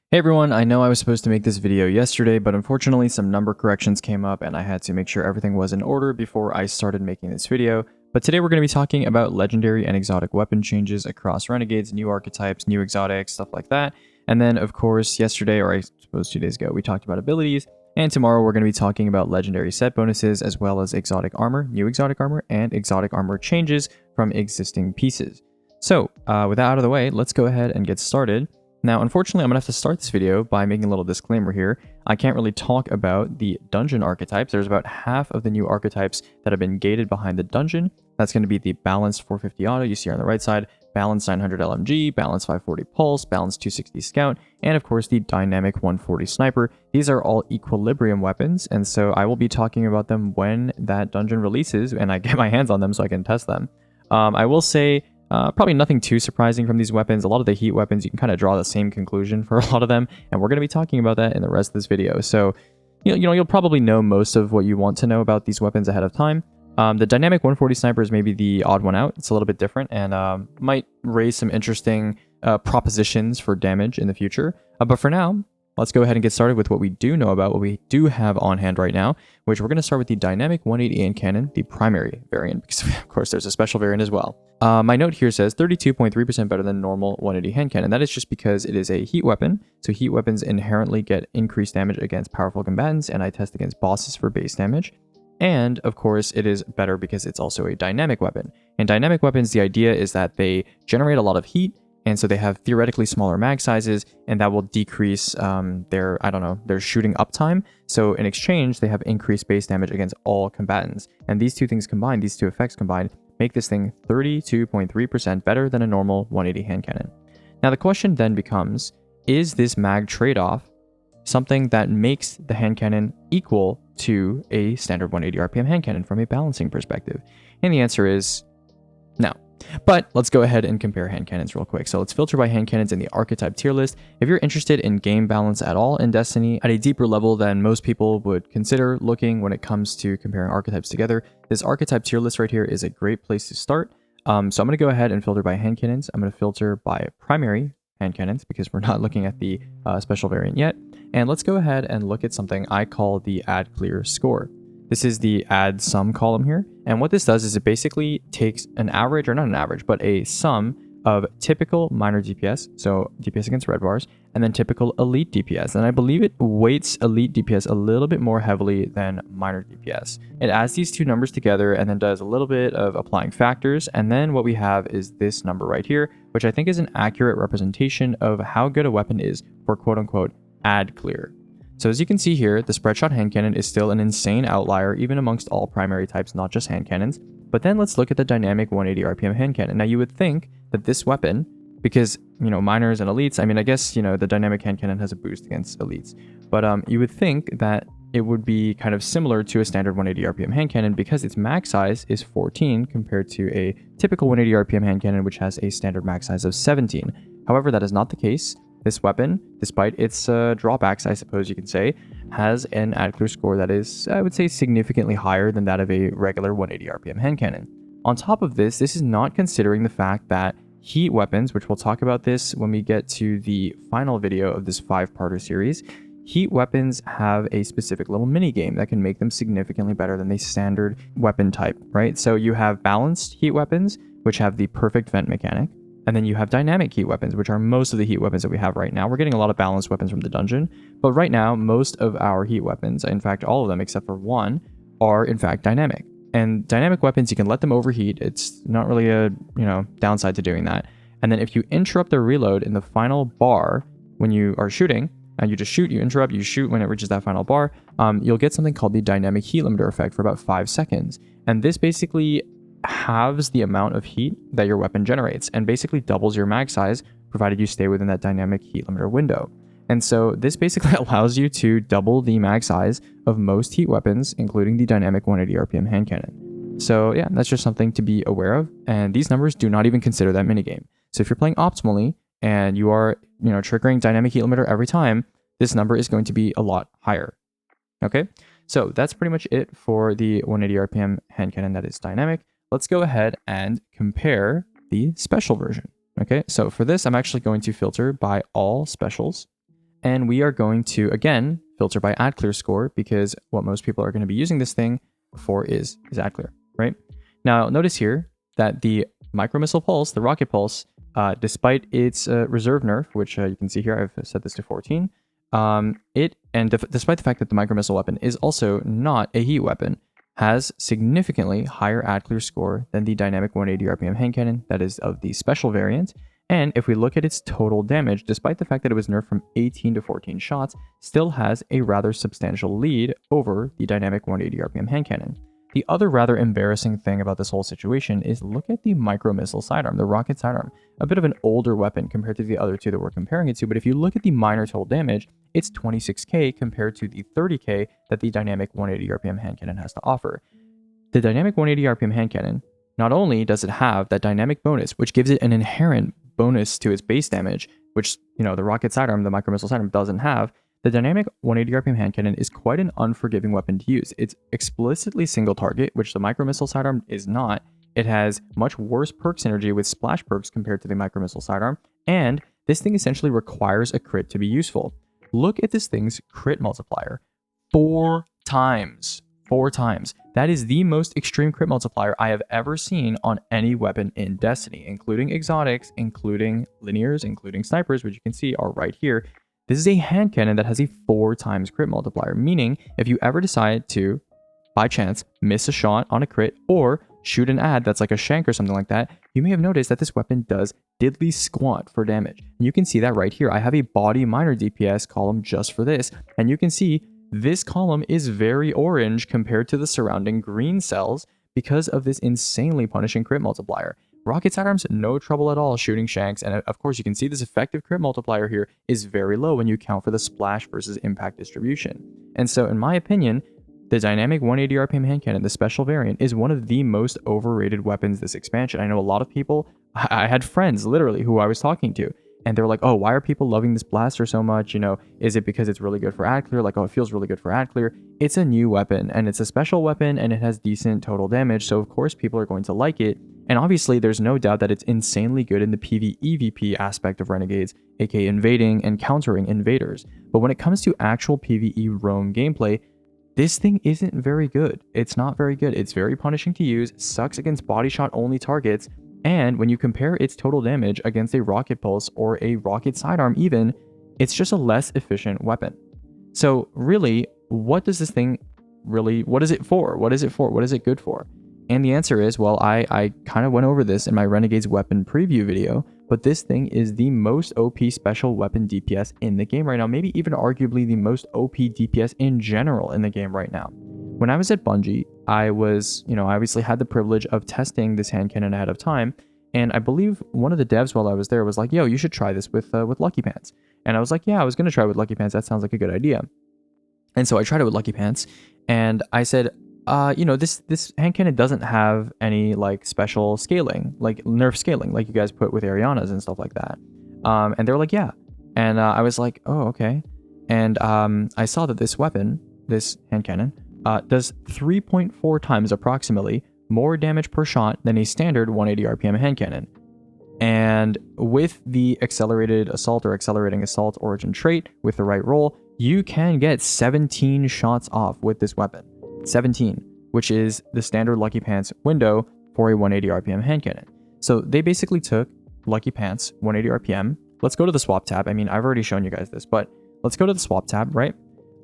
Hey everyone, I know I was supposed to make this video yesterday, but unfortunately some number corrections came up and I had to make sure everything was in order before I started making this video. But today we're going to be talking about legendary and exotic weapon changes across Renegades, new archetypes, new exotics, stuff like that. And then of course yesterday, or I suppose 2 days ago, we talked about abilities. And tomorrow we're going to be talking about legendary set bonuses as well as exotic armor, new exotic armor, and exotic armor changes from existing pieces. So with that out of the way, let's go ahead and get started. Now, unfortunately, I'm going to have to start this video by making a little disclaimer here. I can't really talk about the dungeon archetypes. There's about half of the new archetypes that have been gated behind the dungeon. That's going to be the balanced 450 auto you see on the right side, balanced 900 LMG, balanced 540 pulse, balanced 260 scout, and of course the dynamic 140 sniper. These are all equilibrium weapons, and so I will be talking about them when that dungeon releases and I get my hands on them so I can test them. I will say, probably nothing too surprising from these weapons. A lot of the heat weapons, you can kind of draw the same conclusion for a lot of them, and we're going to be talking about that in the rest of this video. So, you'll probably know most of what you want to know about these weapons ahead of time. The dynamic 140 sniper is maybe the odd one out. It's a little bit different and might raise some interesting propositions for damage in the future. But for now, let's go ahead and get started with what we do know about, what we do have on hand right now, which we're going to start with the dynamic 180 hand cannon, the primary variant, because of course there's a special variant as well. My note here says 32.3% better than normal 180 hand cannon. That is just because it is a heat weapon, so heat weapons inherently get increased damage against powerful combatants, and I test against bosses for base damage. And of course, it is better because it's also a dynamic weapon. And dynamic weapons, the idea is that they generate a lot of heat, and so they have theoretically smaller mag sizes, and that will decrease their shooting uptime. So in exchange, they have increased base damage against all combatants. And these two things combined, these two effects combined, make this thing 32.3% better than a normal 180 hand cannon. Now the question then becomes, is this mag trade-off something that makes the hand cannon equal to a standard 180 RPM hand cannon from a balancing perspective? And the answer is no. But let's go ahead and compare hand cannons real quick. So let's filter by hand cannons in the archetype tier list. If you're interested in game balance at all in Destiny at a deeper level than most people would consider looking when it comes to comparing archetypes together, this archetype tier list right here is a great place to start. So I'm going to go ahead and filter by hand cannons. I'm going to filter by primary hand cannons because we're not looking at the special variant yet. And let's go ahead and look at something I call the add clear score. This is the add sum column here. And what this does is it basically takes an average, or not an average, but a sum of typical minor DPS, so DPS against red bars, and then typical elite DPS. And I believe it weights elite DPS a little bit more heavily than minor DPS. It adds these two numbers together and then does a little bit of applying factors. And then what we have is this number right here, which I think is an accurate representation of how good a weapon is for quote unquote add clear. So as you can see here, the spreadshot hand cannon is still an insane outlier even amongst all primary types, not just hand cannons. But then let's look at the dynamic 180 RPM hand cannon. Now you would think that this weapon, because, minors and elites, I guess, the dynamic hand cannon has a boost against elites. But you would think that it would be kind of similar to a standard 180 RPM hand cannon because its mag size is 14 compared to a typical 180 RPM hand cannon, which has a standard mag size of 17. However, that is not the case. This weapon, despite its drawbacks, I suppose you could say, has an add clear score that is, I would say, significantly higher than that of a regular 180 RPM hand cannon. On top of this, this is not considering the fact that heat weapons, which we'll talk about this when we get to the final video of this 5-parter series, heat weapons have a specific little mini game that can make them significantly better than the standard weapon type, right? So you have balanced heat weapons, which have the perfect vent mechanic. And then you have dynamic heat weapons, which are most of the heat weapons that we have right now. We're getting a lot of balanced weapons from the dungeon, but right now, most of our heat weapons, in fact, all of them except for one, are in fact dynamic. And dynamic weapons, you can let them overheat. It's not really a, downside to doing that. And then if you interrupt the reload in the final bar when you are shooting, and you just shoot, you interrupt, you shoot when it reaches that final bar, you'll get something called the dynamic heat limiter effect for about 5 seconds. And this basically halves the amount of heat that your weapon generates and basically doubles your mag size, provided you stay within that dynamic heat limiter window. And so this basically allows you to double the mag size of most heat weapons, including the dynamic 180 RPM hand cannon. So yeah, that's just something to be aware of. And these numbers do not even consider that minigame. So if you're playing optimally and you are, triggering dynamic heat limiter every time, this number is going to be a lot higher. Okay, so that's pretty much it for the 180 RPM hand cannon that is dynamic. Let's go ahead and compare the special version. Okay, so for this, I'm actually going to filter by all specials. and we are going to, again, filter by ad clear score, because what most people are going to be using this thing for is ad clear, right? Now, notice here that the micro missile pulse, the rocket pulse, despite its reserve nerf, which you can see here, I've set this to 14, despite the fact that the micro missile weapon is also not a heat weapon, has significantly higher ad clear score than the dynamic 180 RPM hand cannon that is of the special variant. And if we look at its total damage, despite the fact that it was nerfed from 18 to 14 shots, still has a rather substantial lead over the dynamic 180 RPM hand cannon. The other rather embarrassing thing about this whole situation is look at the micro missile sidearm, the rocket sidearm, a bit of an older weapon compared to the other two that we're comparing it to, but if you look at the minor total damage, it's 26k compared to the 30k that the dynamic 180 RPM hand cannon has to offer. The dynamic 180 RPM hand cannon, not only does it have that dynamic bonus, which gives it an inherent bonus to its base damage, which, the rocket sidearm, the micro missile sidearm doesn't have, the dynamic 180 RPM hand cannon is quite an unforgiving weapon to use. It's explicitly single target, which the micro missile sidearm is not. It has much worse perk synergy with splash perks compared to the micro missile sidearm, and this thing essentially requires a crit to be useful. Look at this thing's crit multiplier. 4 times. 4 times. That is the most extreme crit multiplier I have ever seen on any weapon in Destiny, including exotics, including linears, including snipers, which you can see are right here. This is a hand cannon that has a 4 times crit multiplier, meaning if you ever decide to, by chance, miss a shot on a crit or shoot an ad that's like a shank or something like that, you may have noticed that this weapon does diddly squat for damage. And you can see that right here. I have a body minor DPS column just for this, and you can see this column is very orange compared to the surrounding green cells because of this insanely punishing crit multiplier. Rocket sidearms, no trouble at all shooting shanks, and of course you can see this effective crit multiplier here is very low when you count for the splash versus impact distribution. And so in my opinion, the dynamic 180 RPM hand cannon, the special variant, is one of the most overrated weapons this expansion. I know a lot of people, I had friends literally who I was talking to, and they're like, oh, why are people loving this blaster so much? Is it because it's really good for ad clear? Like, oh, it feels really good for ad clear. It's a new weapon, and it's a special weapon, and it has decent total damage, so of course people are going to like it. And obviously, there's no doubt that it's insanely good in the PvEVP aspect of Renegades, aka invading and countering invaders. But when it comes to actual PvE roam gameplay, this thing isn't very good. It's not very good. It's very punishing to use, sucks against body shot only targets, and when you compare its total damage against a rocket pulse or a rocket sidearm even, it's just a less efficient weapon. So really, what is it for? What is it good for? And the answer is, well, I kind of went over this in my Renegades weapon preview video, but this thing is the most OP special weapon DPS in the game right now, maybe even arguably the most OP DPS in general in the game right now. When I was at Bungie, I was, I obviously had the privilege of testing this hand cannon ahead of time, and I believe one of the devs while I was there was like, yo, you should try this with Lucky Pants. And I was like, yeah, I was going to try with Lucky Pants. That sounds like a good idea. And so I tried it with Lucky Pants, and I said, this hand cannon doesn't have any like special scaling, like nerf scaling, like you guys put with Arianas and stuff like that. And they were like, yeah. And I was like, oh, okay. And I saw that this weapon, this hand cannon, does 3.4 times approximately more damage per shot than a standard 180 RPM hand cannon. And with the accelerated assault or accelerating assault origin trait with the right roll, you can get 17 shots off with this weapon. 17, which is the standard Lucky Pants window for a 180 RPM hand cannon. So they basically took Lucky Pants 180 RPM. Let's go to the swap tab. I mean, I've already shown you guys this, but let's go to the swap tab, right?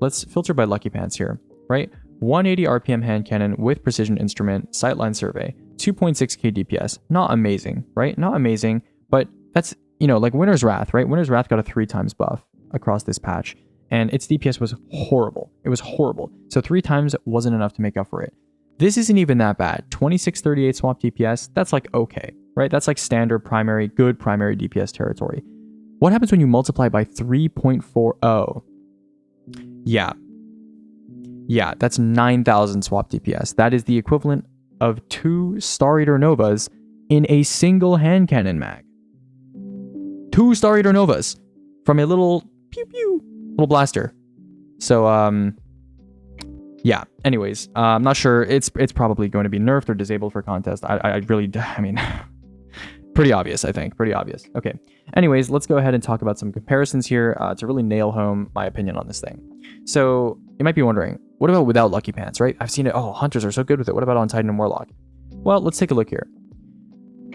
Let's filter by Lucky Pants here, right? 180 RPM hand cannon with precision instrument, sightline survey, 2.6k DPS. Not amazing, right? Not amazing, but that's, like Winter's Wrath, right? Winter's Wrath got a 3 times buff across this patch, and its DPS was horrible. It was horrible. So 3 times wasn't enough to make up for it. This isn't even that bad. 2638 swap DPS, that's like okay, right? That's like standard primary, good primary DPS territory. What happens when you multiply by 3.40? Yeah, that's 9,000 swap DPS. That is the equivalent of 2 Star Eater Novas in a single hand cannon mag. 2 Star Eater Novas from a little pew pew, little blaster. So, yeah, anyways, I'm not sure. It's probably going to be nerfed or disabled for contest. I mean, Pretty obvious, I think. Pretty obvious. Okay. Anyways, let's go ahead and talk about some comparisons here to really nail home my opinion on this thing. So you might be wondering, what about without Lucky Pants, right? I've seen it. Oh, Hunters are so good with it. What about on Titan and Warlock? Well, let's take a look here.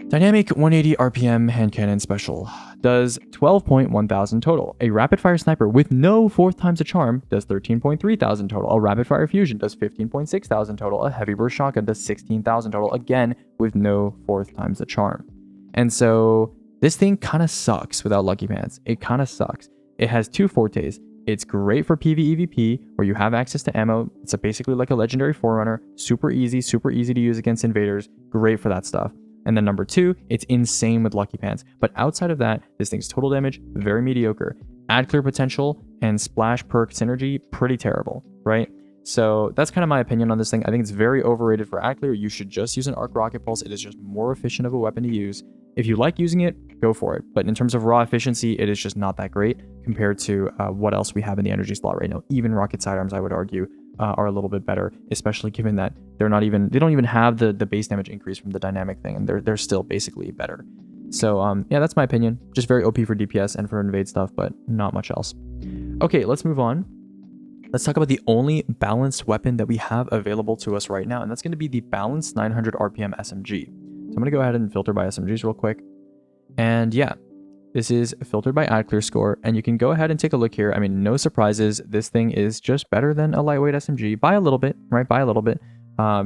Dynamic 180 RPM hand cannon special does 12.1 thousand total. A rapid fire sniper with no 4th times a charm does 13.3 thousand total. A rapid fire fusion does 15.6 thousand total. A heavy burst shotgun does 16,000 total, again with no 4th times the charm. And so this thing kind of sucks without Lucky Pants. It kind of sucks. It has 2 fortes. It's great for PvEVP where you have access to ammo. It's basically like a legendary forerunner. Super easy to use against invaders. Great for that stuff. And then number 2, it's insane with Lucky Pants. But outside of that, this thing's total damage, very mediocre. Add clear potential and splash perk synergy, pretty terrible, right? So that's kind of my opinion on this thing. I think it's very overrated for ad clear. You should just use an arc rocket pulse. It is just more efficient of a weapon to use. If you like using it, go for it. But in terms of raw efficiency, it is just not that great compared to what else we have in the energy slot right now. Even rocket sidearms, I would argue, are a little bit better, especially given that they don't even have the base damage increase from the dynamic thing, and they're still basically better. So yeah, that's my opinion. Just very OP for DPS and for invade stuff, but not much else. Okay, let's move on. Let's talk about the only balanced weapon that we have available to us right now, and that's going to be the balanced 900 RPM SMG. So I'm going to go ahead and filter by SMGs real quick. And yeah, this is filtered by ad clear score, and you can go ahead and take a look here. I mean, no surprises. This thing is just better than a lightweight SMG by a little bit, right? By a little bit,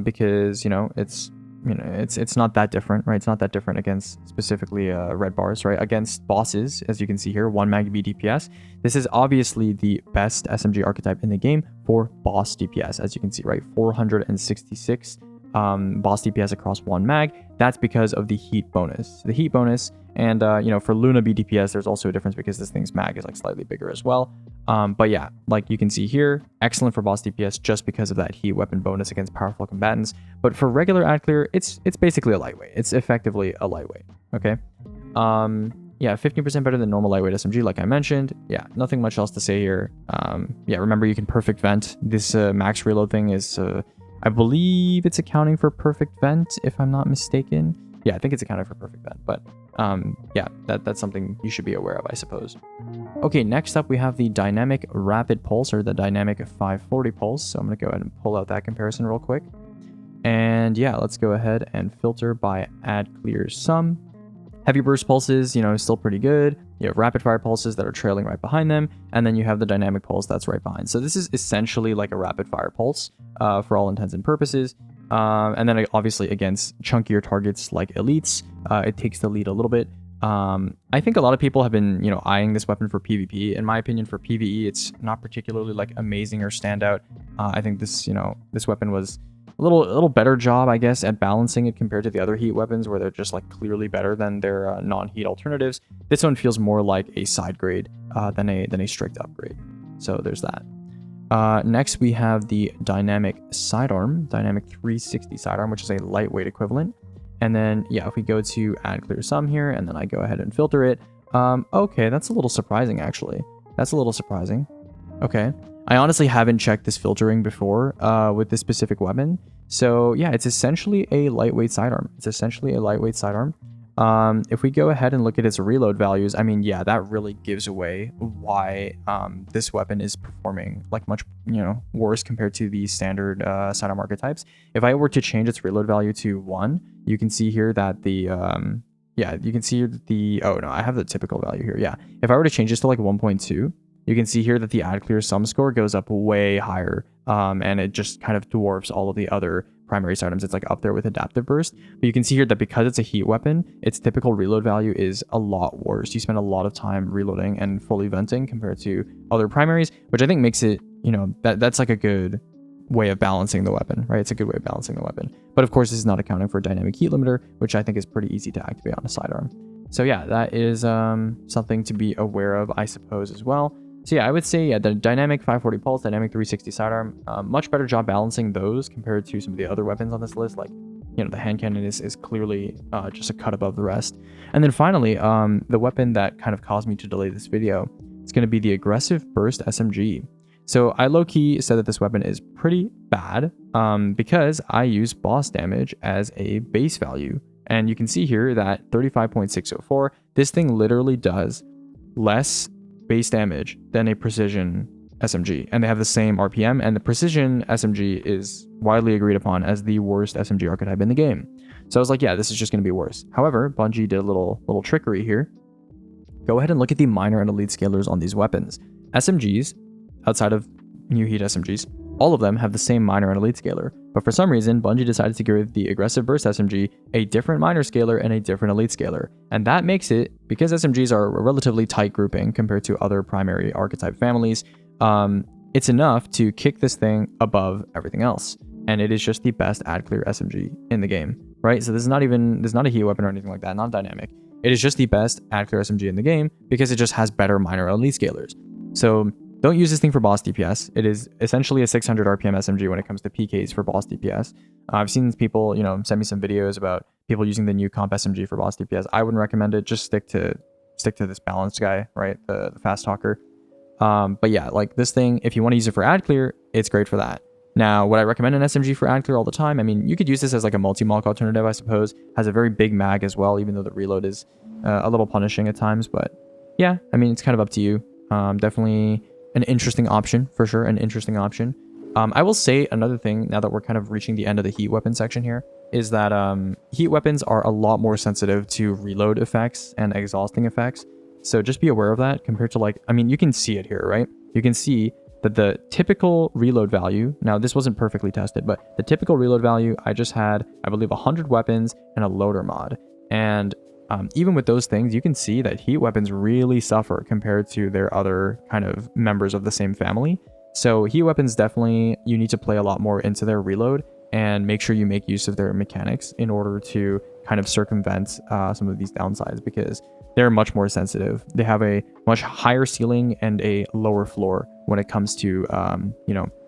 because it's not that different, right? It's not that different against specifically red bars, right? Against bosses, as you can see here, 1 mag DPS. This is obviously the best SMG archetype in the game for boss DPS, as you can see, right? 466 boss DPS across 1 mag. That's because of the heat bonus. The heat bonus, and for Luna B DPS, there's also a difference because this thing's mag is like slightly bigger as well. But yeah, like you can see here, excellent for boss DPS just because of that heat weapon bonus against powerful combatants. But for regular ad clear, it's basically a lightweight. It's effectively a lightweight. Okay. Yeah, 15% better than normal lightweight SMG, like I mentioned. Yeah, nothing much else to say here. Yeah, remember you can perfect vent. This max reload thing is, I believe it's accounting for perfect vent, if I'm not mistaken. Yeah, I think it's accounting for perfect vent, but yeah, that's something you should be aware of, I suppose. Okay, next up we have the dynamic rapid pulse, or the dynamic 540 pulse. So I'm going to go ahead and pull out that comparison real quick. And yeah, let's go ahead and filter by ad clear sum. Heavy burst pulses, still pretty good. You have rapid fire pulses that are trailing right behind them, and then you have the dynamic pulse that's right behind. So this is essentially like a rapid fire pulse for all intents and purposes. And then obviously against chunkier targets like elites, it takes the lead a little bit. I think a lot of people have been, eyeing this weapon for PvP. In my opinion, for PvE, it's not particularly like amazing or standout. I think this, this weapon was a little better job, I guess, at balancing it compared to the other heat weapons where they're just like clearly better than their non-heat alternatives. This one feels more like a side grade than a strict upgrade. So there's that. Next, we have the dynamic sidearm, dynamic 360 sidearm, which is a lightweight equivalent. And then, yeah, if we go to add clear sum here, and then I go ahead and filter it. Okay, that's a little surprising, actually. That's a little surprising. Okay. I honestly haven't checked this filtering before with this specific weapon. So yeah, it's essentially a lightweight sidearm. If we go ahead and look at its reload values, I mean, yeah, that really gives away why this weapon is performing like much, worse compared to the standard sidearm archetypes. If I were to change its reload value to 1, you can see here that the, yeah, you can see the, oh no, I have the typical value here. Yeah. If I were to change this to like 1.2, you can see here that the ad clear sum score goes up way higher, and it just kind of dwarfs all of the other primary sidearms. It's like up there with adaptive burst. But you can see here that because it's a heat weapon, its typical reload value is a lot worse. You spend a lot of time reloading and fully venting compared to other primaries, which I think makes it, that's like a good way of balancing the weapon, right? It's a good way of balancing the weapon. But of course, this is not accounting for dynamic heat limiter, which I think is pretty easy to activate on a sidearm. So yeah, that is something to be aware of, I suppose, as well. So yeah, I would say, yeah, the dynamic 540 pulse, dynamic 360 sidearm, much better job balancing those compared to some of the other weapons on this list. Like, the hand cannon is clearly just a cut above the rest. And then finally, the weapon that kind of caused me to delay this video is going to be the aggressive burst SMG. So I low-key said that this weapon is pretty bad because I use boss damage as a base value. And you can see here that 35.604, this thing literally does less base damage than a precision SMG, and they have the same RPM, and the precision SMG is widely agreed upon as the worst SMG archetype in the game. So I was like, yeah, this is just going to be worse. However, Bungie did a little trickery here. Go ahead and look at the minor and elite scalars on these weapons. SMGs, outside of new heat SMGs, all of them have the same minor and elite scalar, but for some reason, Bungie decided to give the aggressive burst SMG a different minor scalar and a different elite scalar. And that makes it, because SMGs are a relatively tight grouping compared to other primary archetype families, it's enough to kick this thing above everything else. And it is just the best ad clear SMG in the game, right? So this is not a heat weapon or anything like that, not dynamic. It is just the best ad clear SMG in the game because it just has better minor and elite scalars. So don't use this thing for boss DPS. It is essentially a 600 RPM SMG when it comes to PKs for boss DPS. I've seen people, send me some videos about people using the new comp SMG for boss DPS. I wouldn't recommend it. Just stick to this balanced guy, right? The fast talker. But yeah, like this thing, if you want to use it for ad clear, it's great for that. Now, would I recommend an SMG for ad clear all the time? I mean, you could use this as like a multi-malk alternative, I suppose. Has a very big mag as well, even though the reload is a little punishing at times. But yeah, I mean, it's kind of up to you. Definitely an interesting option, for sure, an interesting option. I will say another thing, now that we're kind of reaching the end of the heat weapon section here, is that heat weapons are a lot more sensitive to reload effects and exhausting effects. So just be aware of that compared to you can see it here, right? You can see that the typical reload value, now this wasn't perfectly tested, but the typical reload value, I just had, I believe, 100 weapons and a loader mod. And even with those things, you can see that heat weapons really suffer compared to their other kind of members of the same family. So heat weapons, definitely, you need to play a lot more into their reload and make sure you make use of their mechanics in order to kind of circumvent some of these downsides, because they're much more sensitive. They have a much higher ceiling and a lower floor when it comes to,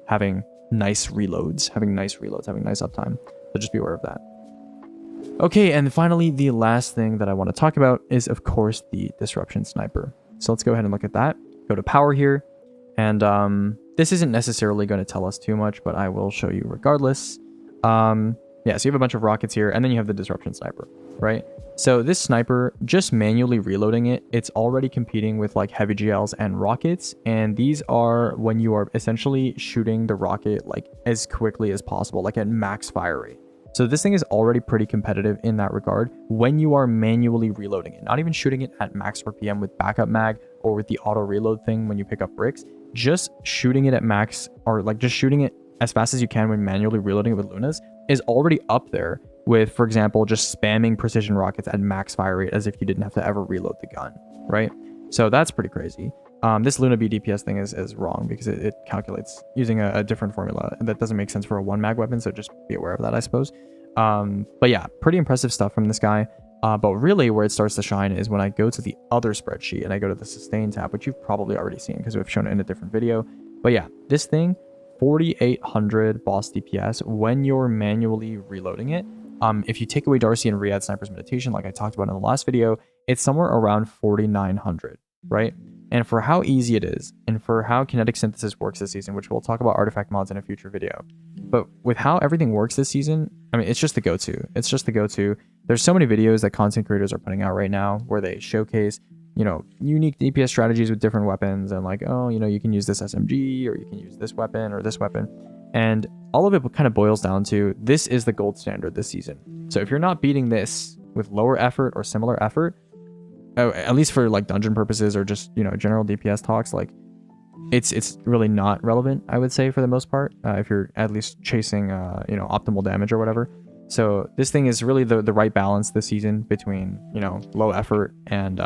having nice reloads, having nice uptime. So just be aware of that. Okay, and finally, the last thing that I want to talk about is, of course, the Disruption Sniper. So let's go ahead and look at that. Go to power here. And this isn't necessarily going to tell us too much, but I will show you regardless. Yeah, so you have a bunch of rockets here, and then you have the Disruption Sniper, right? So this sniper, just manually reloading it, it's already competing with like heavy GLs and rockets, and these are when you are essentially shooting the rocket like as quickly as possible, like at max fire rate. So this thing is already pretty competitive in that regard when you are manually reloading it, not even shooting it at max RPM with backup mag or with the auto reload thing when you pick up bricks, just shooting it at max, or like just shooting it as fast as you can when manually reloading it with Lunas is already up there with, for example, just spamming precision rockets at max fire rate as if you didn't have to ever reload the gun, right? So that's pretty crazy. This Luna B DPS thing is wrong because it calculates using a different formula, and that doesn't make sense for a one mag weapon, so just be aware of that, I suppose. But yeah, pretty impressive stuff from this guy. But really where it starts to shine is when I go to the other spreadsheet and I go to the sustain tab, which you've probably already seen because we've shown it in a different video. But yeah, this thing, 4,800 boss DPS when you're manually reloading it. If you take away Darcy and Riyadh Sniper's Meditation, like I talked about in the last video, it's somewhere around 4,900, right? And for how easy it is, and for how kinetic synthesis works this season, which we'll talk about artifact mods in a future video, but with how everything works this season, I mean, it's just the go-to. It's just the go-to. There's so many videos that content creators are putting out right now where they showcase, unique DPS strategies with different weapons, and like, oh, you can use this SMG, or you can use this weapon or this weapon. And all of it kind of boils down to, this is the gold standard this season. So if you're not beating this with lower effort or similar effort, at least for like dungeon purposes or just, general DPS talks, like it's really not relevant, I would say, for the most part, if you're at least chasing, optimal damage or whatever. So this thing is really the right balance this season between, low effort and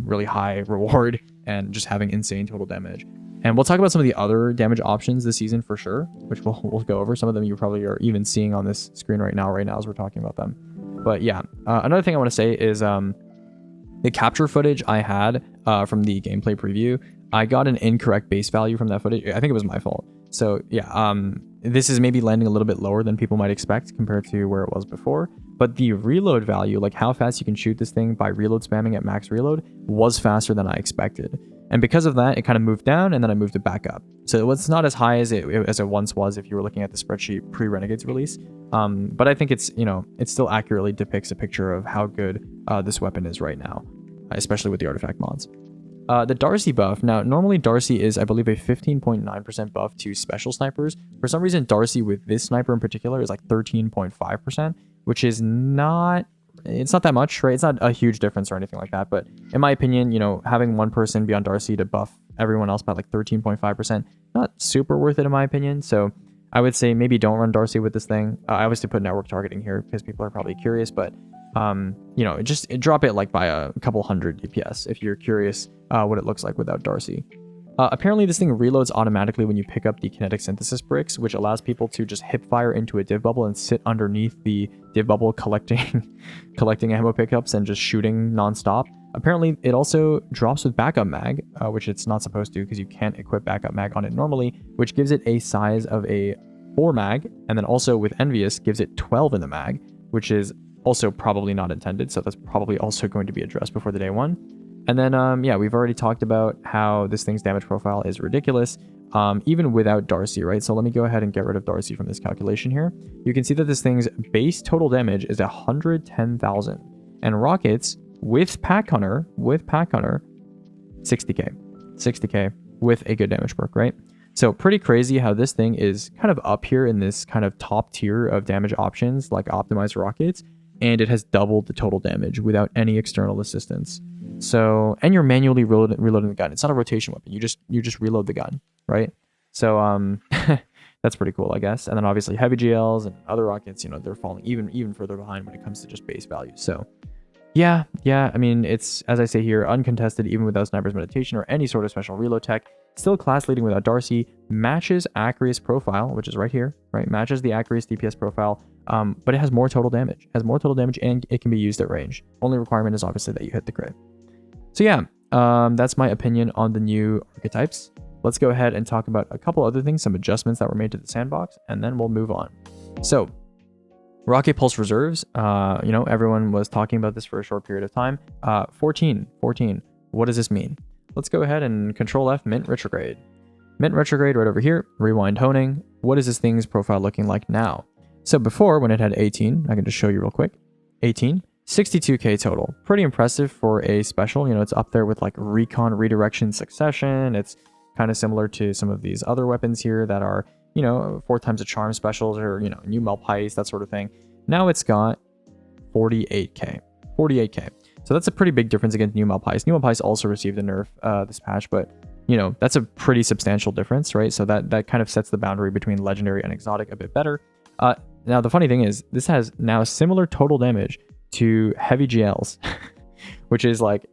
really high reward and just having insane total damage. And we'll talk about some of the other damage options this season for sure, which we'll go over. Some of them you probably are even seeing on this screen right now as we're talking about them. But yeah, another thing I want to say is the capture footage I had from the gameplay preview, I got an incorrect base value from that footage. I think it was my fault. So yeah, this is maybe landing a little bit lower than people might expect compared to where it was before. But the reload value, like how fast you can shoot this thing by reload spamming at max reload, was faster than I expected. And because of that, it kind of moved down, and then I moved it back up. So it's not as high as it once was if you were looking at the spreadsheet pre-Renegades release. But I think it's, you know, it still accurately depicts a picture of how good this weapon is right now, especially with the artifact mods. The Darcy buff. Now, normally Darcy is, I believe, a 15.9% buff to special snipers. For some reason, Darcy with this sniper in particular is like 13.5%, which is not... It's not that much, right? It's not a huge difference or anything like that. But in my opinion, you know, having one person be on Darcy to buff everyone else by like 13.5%, not super worth it in my opinion. So I would say maybe don't run Darcy with this thing. I obviously put network targeting here because people are probably curious, but you know, just drop it like by a couple hundred DPS if you're curious what it looks like without Darcy. Apparently this thing reloads automatically when you pick up the kinetic synthesis bricks, which allows people to just hip fire into a div bubble and sit underneath the div bubble collecting ammo pickups and just shooting nonstop. Apparently it also drops with backup mag, which it's not supposed to because you can't equip backup mag on it normally, which gives it a size of a 4 mag, and then also with Envious gives it 12 in the mag, which is also probably not intended, so that's probably also going to be addressed before the day one. And then, yeah, we've already talked about how this thing's damage profile is ridiculous, even without Darcy, right? So let me go ahead and get rid of Darcy from this calculation here. You can see that this thing's base total damage is 110,000. And rockets with Pack Hunter, 60k. 60k with a good damage perk, right? So pretty crazy how this thing is kind of up here in this kind of top tier of damage options, like optimized rockets, and it has doubled the total damage without any external assistance. So, and you're manually reloading the gun. It's not a rotation weapon. You just reload the gun, right? So, that's pretty cool, I guess. And then obviously heavy GLs and other rockets, you know, they're falling even further behind when it comes to just base value. So, yeah. I mean, it's, as I say here, uncontested even without Sniper's Meditation or any sort of special reload tech. Still class leading without Darcy. Matches Acreus profile, which is right here, right? Matches the Acreus DPS profile. But it has more total damage. It has more total damage and it can be used at range. Only requirement is obviously that you hit the crit. So yeah, that's my opinion on the new archetypes. Let's go ahead and talk about a couple other things, some adjustments that were made to the sandbox, and then we'll move on. So, Rocket Pulse reserves, you know, everyone was talking about this for a short period of time. 14. What does this mean? Let's go ahead and Control F, Mint Retrograde. Mint Retrograde right over here, Rewind Honing. What is this thing's profile looking like now? So before, when it had 18, I can just show you real quick. 18. 62k total. Pretty impressive for a special. You know, it's up there with like Recon, Redirection, Succession. It's kind of similar to some of these other weapons here that are, you know, 4 times a charm specials or, you know, new Malpais, that sort of thing. Now it's got 48k. 48k. So that's a pretty big difference against new Malpais. New Malpais also received a nerf this patch, but, you know, that's a pretty substantial difference, right? So that kind of sets the boundary between legendary and exotic a bit better. Now, the funny thing is, this has now similar total damage to heavy GLs, which is like,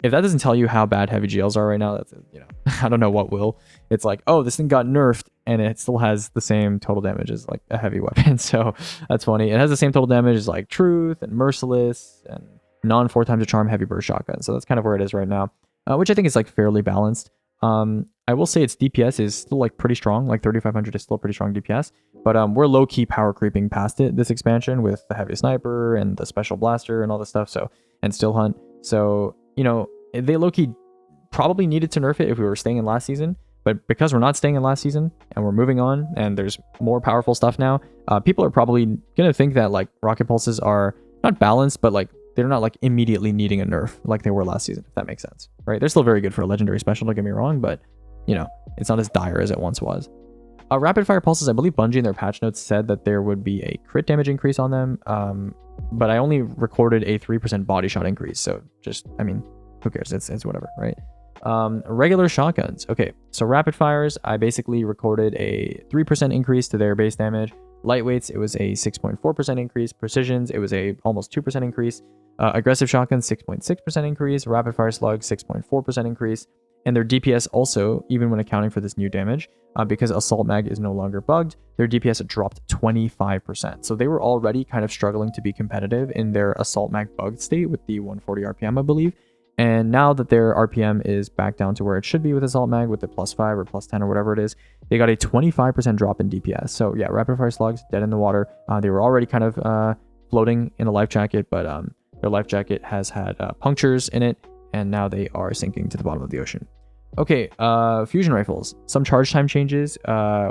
if that doesn't tell you how bad heavy GLs are right now, that's, you know, I don't know what will. It's like, oh, this thing got nerfed and it still has the same total damage as like a heavy weapon. So that's funny. It has the same total damage as like Truth and Merciless and non 4 times a charm heavy burst shotgun. So that's kind of where it is right now, which I think is like fairly balanced. I will say its DPS is still like pretty strong, like 3500 is still pretty strong DPS, but we're low-key power creeping past it this expansion with the heavy sniper and the special blaster and all this stuff, so, and still hunt. So, you know, they low-key probably needed to nerf it if we were staying in last season, but because we're not staying in last season and we're moving on and there's more powerful stuff now, people are probably gonna think that like rocket pulses are not balanced, but like they're not like immediately needing a nerf like they were last season, if that makes sense, right? They're still very good for a legendary special, don't get me wrong, but you know, it's not as dire as it once was. Rapid fire pulses, I believe Bungie in their patch notes said that there would be a crit damage increase on them, but I only recorded a 3% body shot increase, so just, I mean, who cares? It's whatever, right? Regular shotguns. Okay, so rapid fires, I basically recorded a 3% increase to their base damage. Lightweights, it was a 6.4% increase. Precisions, it was a almost 2% increase. Aggressive shotguns, 6.6% increase. Rapid fire slugs, 6.4% increase. And their DPS also, even when accounting for this new damage, because Assault Mag is no longer bugged, their DPS dropped 25%. So they were already kind of struggling to be competitive in their Assault Mag bugged state with the 140 RPM, I believe. And now that their RPM is back down to where it should be with Assault Mag, with the +5 or +10 or whatever it is, they got a 25% drop in DPS. So yeah, rapid fire slugs, dead in the water. They were already kind of floating in a life jacket, but their life jacket has had punctures in it, and now they are sinking to the bottom of the ocean. Okay, fusion rifles. Some charge time changes,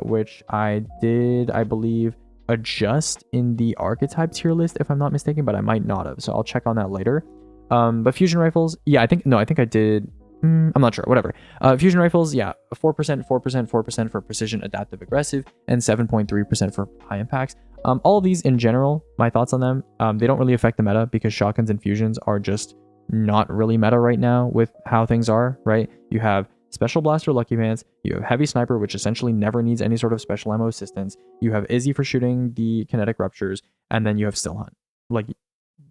which I did, I believe, adjust in the archetype tier list, if I'm not mistaken, but I might not have, so I'll check on that later. But fusion rifles, yeah, I think I did. I'm not sure, whatever. Fusion rifles, yeah, 4%, 4%, 4% for precision, adaptive, aggressive, and 7.3% for high impacts. All of these in general, my thoughts on them, they don't really affect the meta because shotguns and fusions are just not really meta right now with how things are, right? You have Special Blaster Lucky Pants, you have Heavy Sniper, which essentially never needs any sort of special ammo assistance, you have Izzy for shooting the kinetic ruptures, and then you have Still Hunt. Like,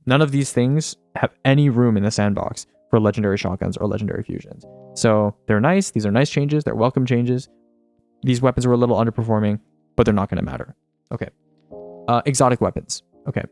none of these things have any room in the sandbox for legendary shotguns or legendary fusions. So they're nice, these are nice changes, they're welcome changes. These weapons were a little underperforming, but they're not going to matter. Okay. Exotic weapons. Okay.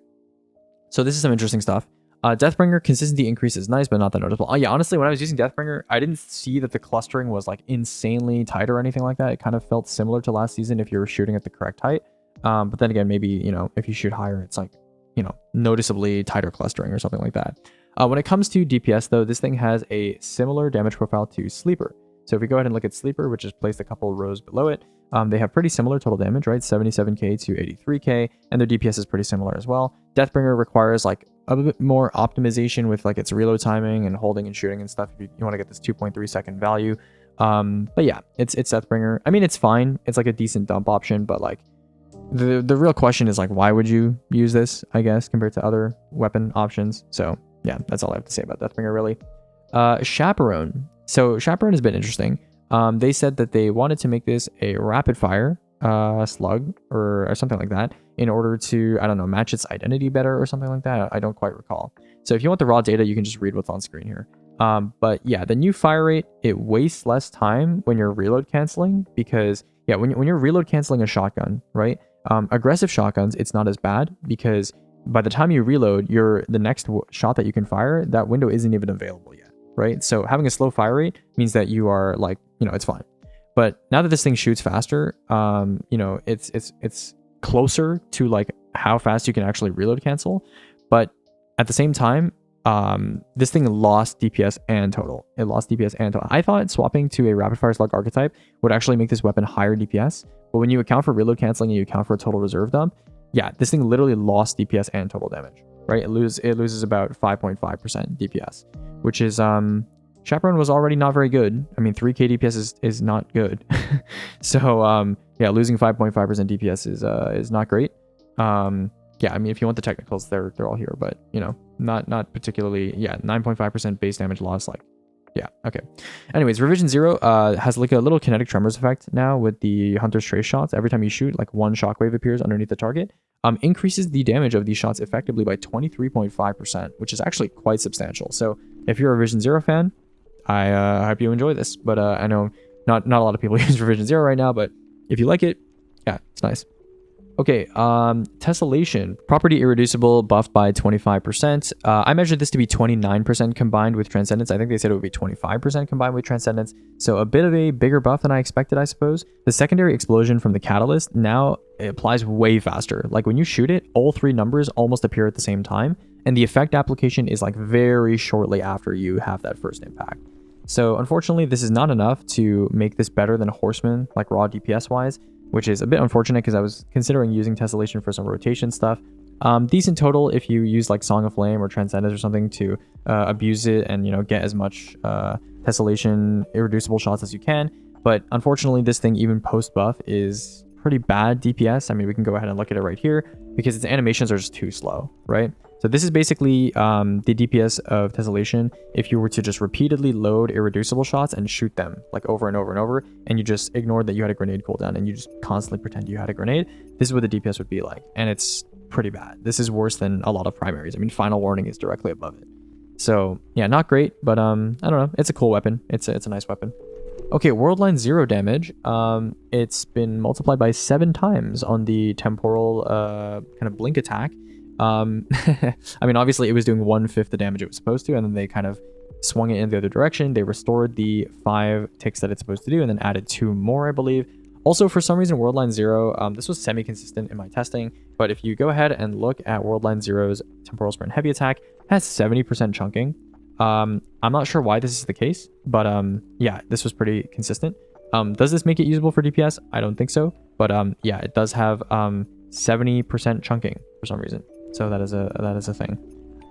So this is some interesting stuff. Deathbringer consistency increase is nice, but not that noticeable. Oh yeah, honestly, when I was using Deathbringer, I didn't see that the clustering was like insanely tight or anything like that. It kind of felt similar to last season if you were shooting at the correct height. But then again, maybe, you know, if you shoot higher, it's like, you know, noticeably tighter clustering or something like that. When it comes to DPS though, this thing has a similar damage profile to Sleeper. So if we go ahead and look at Sleeper, which is placed a couple rows below it, they have pretty similar total damage, right? 77k to 83k, and their DPS is pretty similar as well. Deathbringer requires like a bit more optimization with like its reload timing and holding and shooting and stuff if you want to get this 2.3 second value. But yeah, it's Deathbringer. I mean, it's fine. It's like a decent dump option, but like the real question is like, why would you use this, I guess, compared to other weapon options? So yeah, that's all I have to say about Deathbringer really. Chaperone. So Chaperone has been interesting. They said that they wanted to make this a rapid fire slug or something like that in order to, I don't know, match its identity better or something like that. I don't quite recall. So if you want the raw data, you can just read what's on screen here. But yeah, the new fire rate, it wastes less time when you're reload canceling because yeah, when you're reload canceling a shotgun, right? Aggressive shotguns, it's not as bad because by the time you reload, the next shot that you can fire, that window isn't even available yet, right? So having a slow fire rate means that you are like, you know, it's fine. But now that this thing shoots faster, you know, it's closer to like how fast you can actually reload cancel. But at the same time, this thing lost DPS and total. It lost DPS and total. I thought swapping to a rapid fire slug archetype would actually make this weapon higher DPS. But when you account for reload canceling and you account for a total reserve dump, yeah, this thing literally lost DPS and total damage, right? It loses about 5.5% DPS, which is Chaperone was already not very good. I mean, 3k DPS is not good. So yeah, losing 5.5% DPS is not great. Yeah, I mean, if you want the technicals, they're all here, but you know, not particularly. Yeah, 9.5% base damage loss, like, yeah, okay. Anyways, Revision 0 has like a little kinetic tremors effect now with the Hunter's Trace shots. Every time you shoot, like one shockwave appears underneath the target. Increases the damage of these shots effectively by 23.5%, which is actually quite substantial. So if you're a Revision 0 fan, I hope you enjoy this. But I know not a lot of people use Revision 0 right now, but if you like it, yeah, it's nice. Okay, Tessellation, property irreducible, buffed by 25%. I measured this to be 29% combined with Transcendence. I think they said it would be 25% combined with Transcendence. So a bit of a bigger buff than I expected, I suppose. The secondary explosion from the Catalyst now applies way faster. Like when you shoot it, all three numbers almost appear at the same time. And the effect application is like very shortly after you have that first impact. So unfortunately, this is not enough to make this better than Horseman, like raw DPS wise, which is a bit unfortunate because I was considering using Tessellation for some rotation stuff. Decent total if you use like Song of Flame or Transcendence or something to abuse it and, you know, get as much Tessellation irreducible shots as you can. But unfortunately, this thing, even post buff, is pretty bad DPS. I mean, we can go ahead and look at it right here because its animations are just too slow, right? So this is basically the DPS of Tessellation if you were to just repeatedly load irreducible shots and shoot them like over and over and over, and you just ignored that you had a grenade cooldown and you just constantly pretend you had a grenade. This is what the DPS would be like, and it's pretty bad. This is worse than a lot of primaries. I mean, Final Warning is directly above it. So yeah, not great, but I don't know. It's a cool weapon. It's a nice weapon. Okay, Worldline Zero damage. It's been multiplied by 7 times on the temporal kind of blink attack. I mean, obviously it was doing 1/5 the damage it was supposed to, and then they kind of swung it in the other direction. They restored the 5 ticks that it's supposed to do, and then added 2 more, I believe. Also, for some reason, Worldline Zero, this was semi-consistent in my testing, but if you go ahead and look at Worldline Zero's temporal sprint heavy attack, it has 70% chunking. I'm not sure why this is the case, but yeah, this was pretty consistent. Does this make it usable for DPS? I don't think so, but yeah, it does have 70% chunking for some reason. So that is a thing.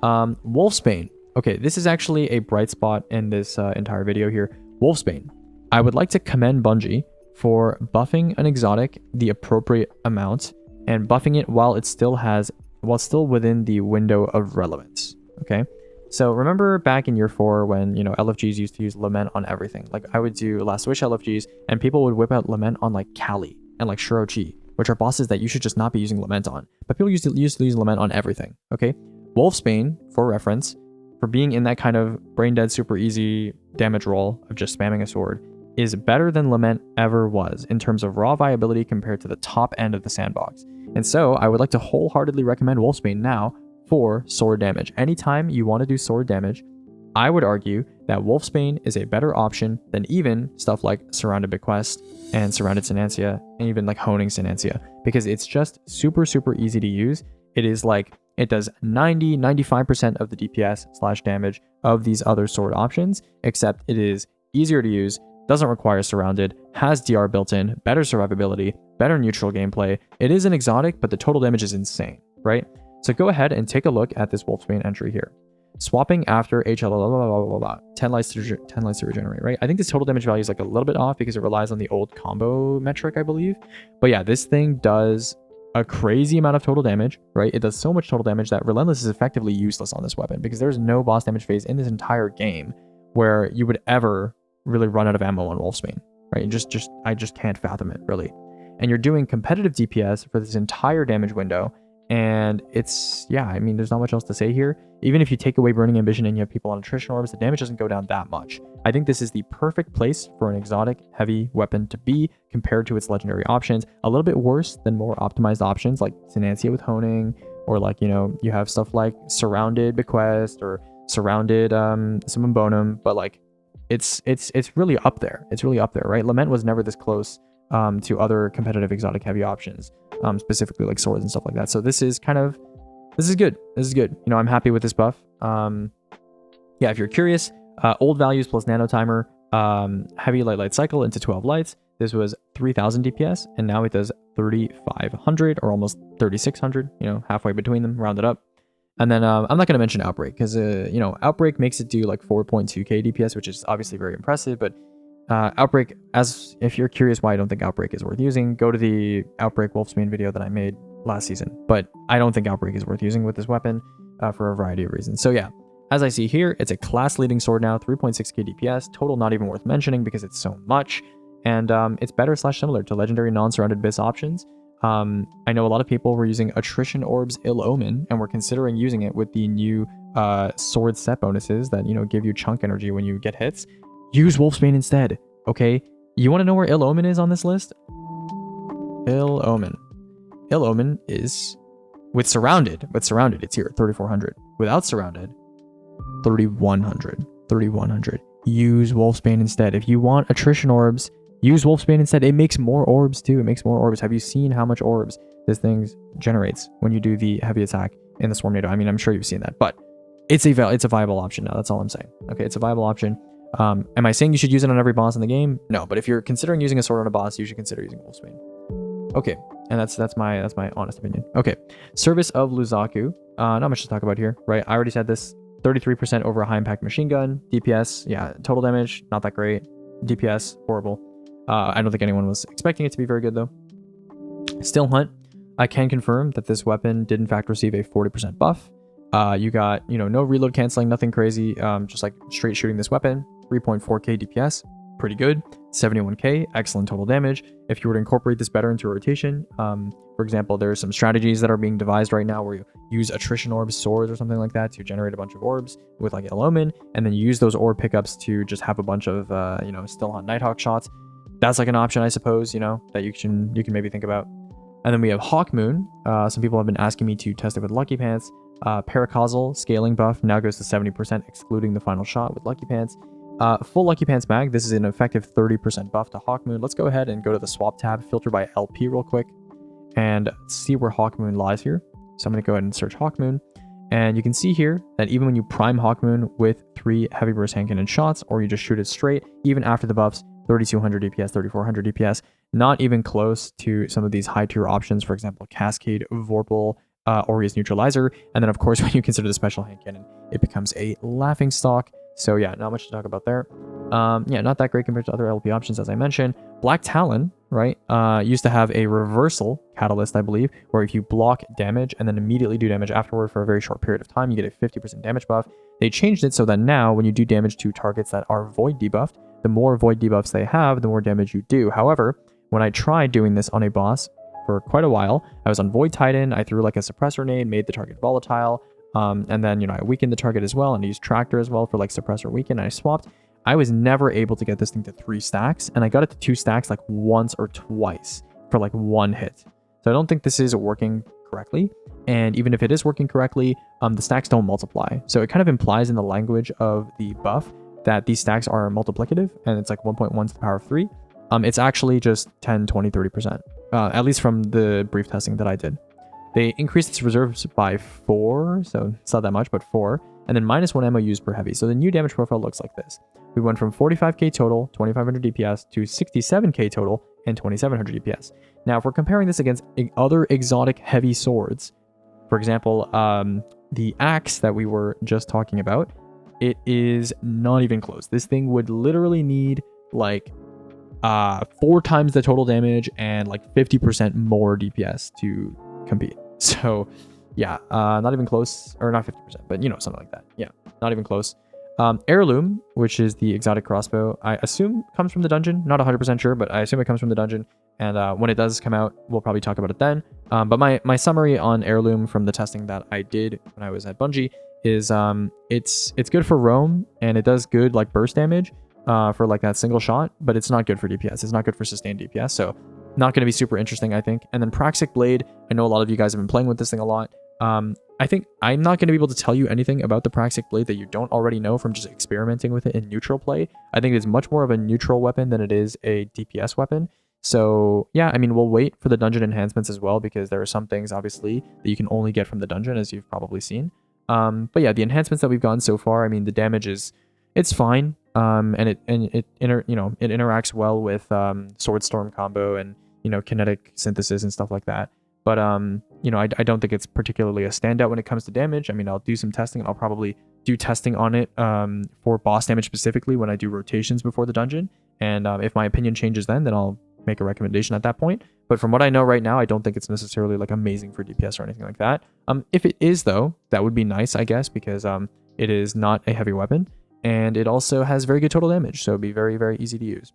Wolfsbane. Okay, this is actually a bright spot in this entire video here. Wolfsbane. I would like to commend Bungie for buffing an exotic the appropriate amount and buffing it while still within the window of relevance. Okay, so remember back in year 4 when, you know, LFGs used to use Lament on everything. Like I would do Last Wish LFGs and people would whip out Lament on like Kali and like Shirochi, which are bosses that you should just not be using Lament on. But people used to use Lament on everything. Okay, Wolfsbane, for reference, for being in that kind of brain dead super easy damage roll of just spamming a sword, is better than Lament ever was in terms of raw viability compared to the top end of the sandbox. And so I would like to wholeheartedly recommend Wolfsbane now for sword damage. Anytime you want to do sword damage, I would argue that Wolfsbane is a better option than even stuff like Surrounded Bequest and Surrounded Synancia and even like Honing Synancia, because it's just super easy to use. It is like, it does 95% of the DPS / damage of these other sword options, except it is easier to use, doesn't require surrounded, has DR built in, better survivability, better neutral gameplay. It is an exotic, but the total damage is insane, right? So go ahead and take a look at this Wolfsbane entry here. Swapping after HL, 10 lights to regenerate, right? I think this total damage value is like a little bit off because it relies on the old combo metric, I believe. But yeah, this thing does a crazy amount of total damage, right? It does so much total damage that Relentless is effectively useless on this weapon because there's no boss damage phase in this entire game where you would ever really run out of ammo on Wolfsbane, right? I just can't fathom it, really. And you're doing competitive DPS for this entire damage window, and it's, yeah, I mean, there's not much else to say here. Even if you take away Burning Ambition and you have people on attrition orbs, the damage doesn't go down that much. I think this is the perfect place for an exotic heavy weapon to be compared to its legendary options. A little bit worse than more optimized options like Synancia with Honing, or like, you know, you have stuff like Surrounded Bequest or Surrounded Summon Bonum, but like it's really up there. It's really up there, right? Lament was never this close to other competitive exotic heavy options, specifically like swords and stuff like that. So this is good. This is good. You know, I'm happy with this buff. Yeah, if you're curious, old values plus nano timer, heavy light cycle into 12 lights. This was 3000 DPS, and now it does 3500 or almost 3600, you know, halfway between them, rounded up. And then I'm not going to mention Outbreak because, you know, Outbreak makes it do like 4.2k DPS, which is obviously very impressive. But Outbreak, as if you're curious why I don't think Outbreak is worth using, go to the Outbreak Wolfsbane video that I made last season. But I don't think Outbreak is worth using with this weapon for a variety of reasons. So yeah, as I see here, it's a class-leading sword now, 3.6k DPS, total not even worth mentioning because it's so much. And it's better / similar to legendary non-surrounded BIS options. I know a lot of people were using Attrition Orbs Ill Omen and were considering using it with the new sword set bonuses that, you know, give you chunk energy when you get hits. Use Wolfsbane instead, okay? You want to know where Ill Omen is on this list? Ill Omen. Ill Omen is with Surrounded. With Surrounded, it's here, 3400. Without Surrounded, 3100. 3100. Use Wolfsbane instead. If you want Attrition Orbs, use Wolfsbane instead. It makes more orbs too. It makes more orbs. Have you seen how much orbs this thing generates when you do the heavy attack in the Swarmnado? I mean, I'm sure you've seen that, but it's a viable option now. That's all I'm saying. Okay, it's a viable option. Am I saying you should use it on every boss in the game? No, but if you're considering using a sword on a boss, you should consider using Wolfsbane. Okay, and that's my honest opinion. Okay, Service of Luzaku. Not much to talk about here, right? I already said this. 33% over a high impact machine gun. DPS, yeah, total damage, not that great. DPS, horrible. I don't think anyone was expecting it to be very good though. Still Hunt. I can confirm that this weapon did in fact receive a 40% buff. You got, you know, no reload canceling, nothing crazy. Just like straight shooting this weapon. 3.4k DPS, pretty good. 71k, excellent total damage. If you were to incorporate this better into a rotation, for example, there are some strategies that are being devised right now where you use Attrition Orbs, swords, or something like that to generate a bunch of orbs with like Ill Omen, and then use those orb pickups to just have a bunch of, you know, Still Hunt Nighthawk shots. That's like an option, I suppose, you know, that you can maybe think about. And then we have Hawkmoon. Some people have been asking me to test it with Lucky Pants. Paracausal scaling buff now goes to 70%, excluding the final shot with Lucky Pants. Full Lucky Pants mag, this is an effective 30% buff to Hawkmoon. Let's go ahead and go to the swap tab, filter by LP real quick, and see where Hawkmoon lies here. So I'm going to go ahead and search Hawkmoon. And you can see here that even when you prime Hawkmoon with 3 heavy burst hand cannon shots, or you just shoot it straight, even after the buffs, 3200 DPS, 3400 DPS, not even close to some of these high tier options, for example, Cascade, Vorpal, Aureus Neutralizer. And then of course, when you consider the special hand cannon, it becomes a laughing stock. So yeah, not much to talk about there. Yeah, not that great compared to other LP options, as I mentioned. Black Talon, right, used to have a reversal catalyst, I believe, where if you block damage and then immediately do damage afterward for a very short period of time, you get a 50% damage buff. They changed it so that now when you do damage to targets that are void debuffed, the more void debuffs they have, the more damage you do. However, when I tried doing this on a boss for quite a while, I was on Void Titan, I threw like a suppressor nade, made the target volatile, and then, you know, I weakened the target as well, and I used Tractor as well for like suppressor weaken, and I swapped. I was never able to get this thing to 3 stacks, and I got it to 2 stacks like once or twice for like 1 hit. So I don't think this is working correctly, and even if it is working correctly, the stacks don't multiply. So it kind of implies in the language of the buff that these stacks are multiplicative, and it's like 1.1 to the power of 3. It's actually just 10, 20, 30%, at least from the brief testing that I did. They increased its reserves by 4, so it's not that much, but 4, and then -1 ammo used per heavy. So the new damage profile looks like this. We went from 45k total, 2500 DPS, to 67k total and 2700 DPS. Now, if we're comparing this against other exotic heavy swords, for example, the axe that we were just talking about, it is not even close. This thing would literally need like 4 times the total damage and like 50% more DPS to compete. So yeah, not even close, or not 50%, but you know, something like that. Yeah, not even close. Heirloom, which is the exotic crossbow, I assume comes from the dungeon. Not 100% sure, but I assume it comes from the dungeon. And when it does come out, we'll probably talk about it then. But my summary on Heirloom from the testing that I did when I was at Bungie is it's good for roam, and it does good like burst damage for like that single shot, but it's not good for DPS. It's not good for sustained DPS, so not going to be super interesting, I think. And then Praxic Blade, I know a lot of you guys have been playing with this thing a lot. I think I'm not going to be able to tell you anything about the Praxic Blade that you don't already know from just experimenting with it in neutral play. I think it's much more of a neutral weapon than it is a DPS weapon. So yeah, I mean, we'll wait for the dungeon enhancements as well, because there are some things obviously that you can only get from the dungeon, as you've probably seen. But yeah, the enhancements that we've gotten so far, I mean, the damage it's fine. And it interacts well with Sword Storm combo and, you know, kinetic synthesis and stuff like that. But you know, I don't think it's particularly a standout when it comes to damage. I mean, I'll do some testing, and I'll probably do testing on it for boss damage specifically when I do rotations before the dungeon. And if my opinion changes then I'll make a recommendation at that point. But from what I know right now, I don't think it's necessarily like amazing for DPS or anything like that. If it is though, that would be nice, I guess, because it is not a heavy weapon, and it also has very good total damage, so it'd be very, very easy to use.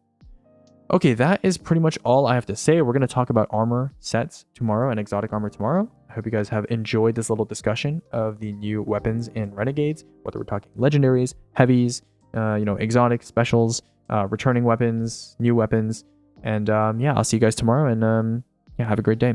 Okay, that is pretty much all I have to say. We're going to talk about armor sets tomorrow and exotic armor tomorrow. I hope you guys have enjoyed this little discussion of the new weapons in Renegades, whether we're talking legendaries, heavies, you know, exotic specials, returning weapons, new weapons. And yeah, I'll see you guys tomorrow, and yeah, have a great day.